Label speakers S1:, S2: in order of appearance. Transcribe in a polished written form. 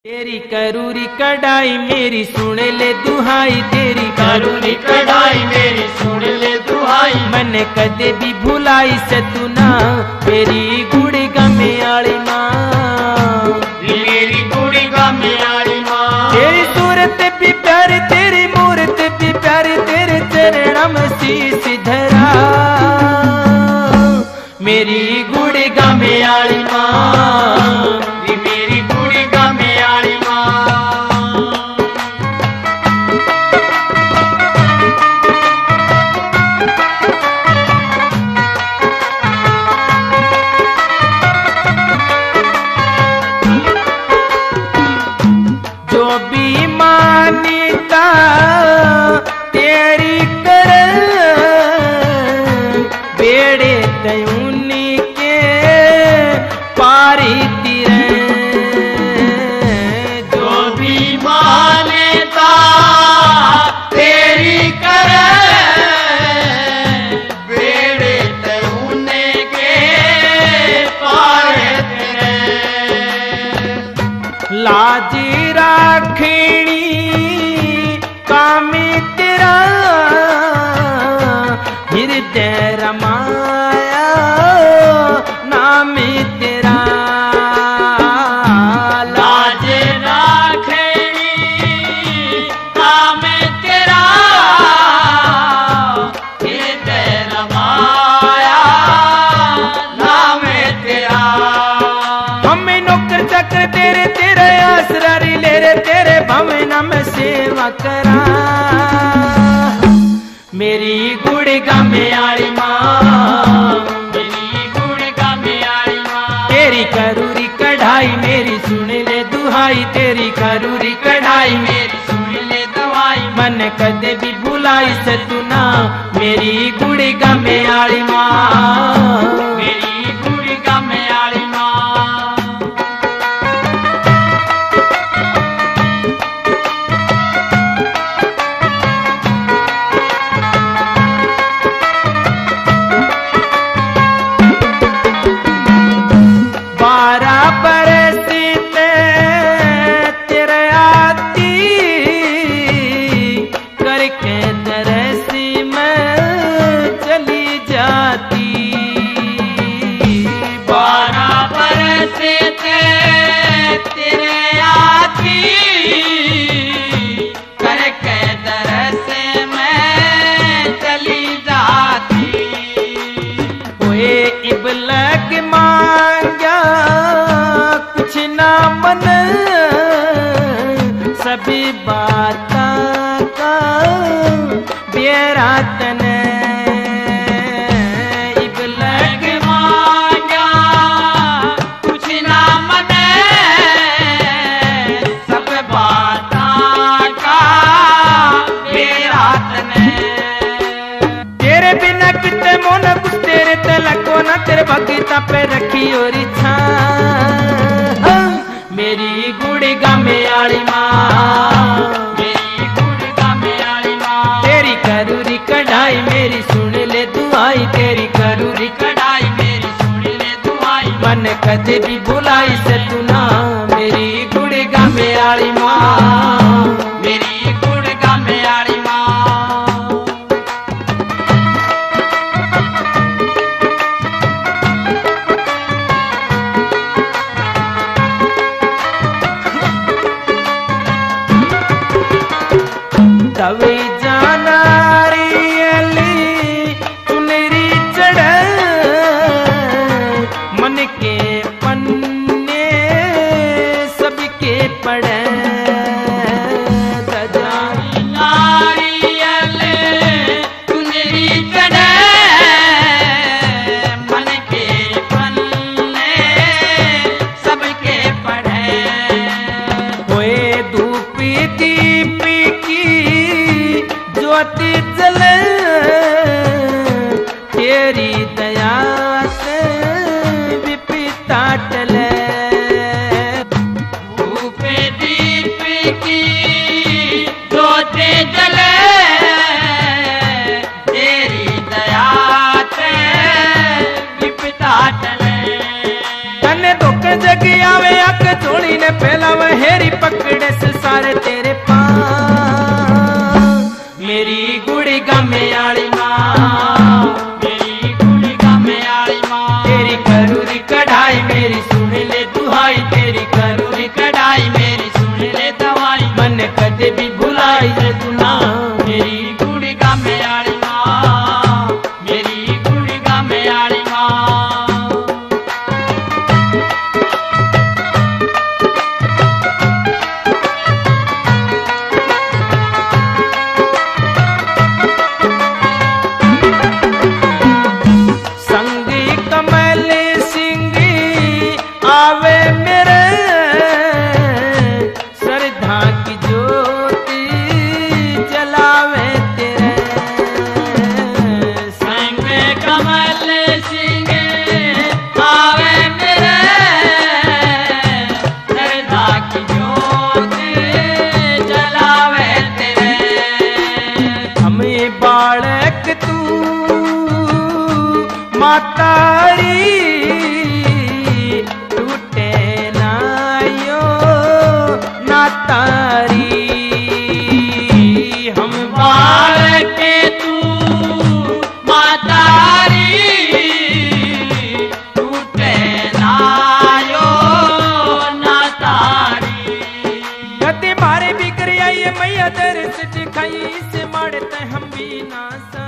S1: तेरी करूरी कढ़ाई मेरी सुन ले दुहाई, तेरी
S2: करूरी कढ़ाई मेरी सुन ले दुहाई।
S1: मैंने कदे भी भुलाई से तू ना मेरी गुड़ी गमे आली माँ,
S2: मेरी गुड़ी गमे आली माँ।
S1: तेरी सूरत भी प्यारी, तेरी मूरत भी प्यारी, तेरे चरणम शीश धरा मेरी गुड़ी गमे आली माँ,
S2: मेरी गुड़ी गमे आली माँ।
S1: जो भी मान्यता तेरी कर बेड़े तयूनी के पारी तिरे,
S2: जो भी मान्यता तेरी कर बेड़े तयूने के पार तेरे।
S1: लाजी राखणी कामी तेरा हृदय रमाया नाम तेरा।
S2: लाज राखणी काम तेरा हृदय रमाया नाम तेरा।
S1: हमें नौकर चक्र तेरे तेरे आसरारी ले रे, तेरे भवन में सेवा करा मेरी गुड़ी गमे आली माँ,
S2: मेरी गुड़ी गमे आली माँ।
S1: तेरी करूरी कढ़ाई मेरी सुन ले दुहाई, तेरी करूरी कढ़ाई
S2: मेरी सुन ले दुहाई।
S1: मन कदे भी भुलाई से तू ना मेरी गुड़ी गमे आली माँ,
S2: मेरी गुड़ी गमे आली माँ।
S1: तेरे आती करके दरसी में चली जाती।
S2: 12 बरस तेरे आती करके दरस में चली जाती।
S1: ओए इबलग मांगा कुछ ना मन, सभी बातों का बेरा तने।
S2: इबलग मांगा कुछ ना मन, सब बातों का बेरा तने।
S1: तेरे बिना कितने मोन कुछ तेरे तलको ना, तेरे भगता पे रखी और इच्छा मेरी गुड़ी गमे आली माँ,
S2: मेरी गुड़ी गमे आली माँ।
S1: तेरी करूरी कढ़ाई मेरी सुन ले दुआई, तेरी करूरी
S2: कढ़ाई मेरी सुन ले दुआई।
S1: मन कदे भी भुलाई से तू ना मेरी गुड़ी गमे आली माँ,
S2: मेरी गुड़ी गमे आली माँ।
S1: तवे जाना रियली चुनरी चढ़ मन के पन्ने सबके पड़े।
S2: नारियल चुनरी चढ़े मन के पन्ने सबके पढ़े।
S1: होए धूप दीप की ज्योति जले तेरी दया से विपदा टले।
S2: धूप दीप की ज्योति जले तेरी दया से विपदा टले।
S1: तने दुख जगी आवे अक झोली ने फैलावे हेरी पसार तेरे पाँव। मेरी गुड़ी गमे आली माँ,
S2: मेरी गुड़ी गमे आली माँ,
S1: तेरी करूरी कढ़ाई मेरी सुन ले दुहाई, तेरी
S2: करूरी कढ़ाई मेरी सुन ले दवाई,
S1: मन कदे भी भुलाई रे तू ना।
S2: मेरी गुड़ी गमे आली माँ, मेरी गुड़ी गमे आली माँ।
S1: संगी कमल सिंगी आवे मेरे, श्रद्धा की ज्योति जलावे तेरे।
S2: संग कमल सिंह आवे मेरे, श्रद्धा की ज्योति जलावे तेरे।
S1: हमें बालक तू मातारी, टूटे ना यो नातारी। हम
S2: बालक तू मातारी, टूटे नायो ना तारी।
S1: गति मारे बिगड़ आई मैया दर्श दिखाई, इसे मारते हम भी ना सा।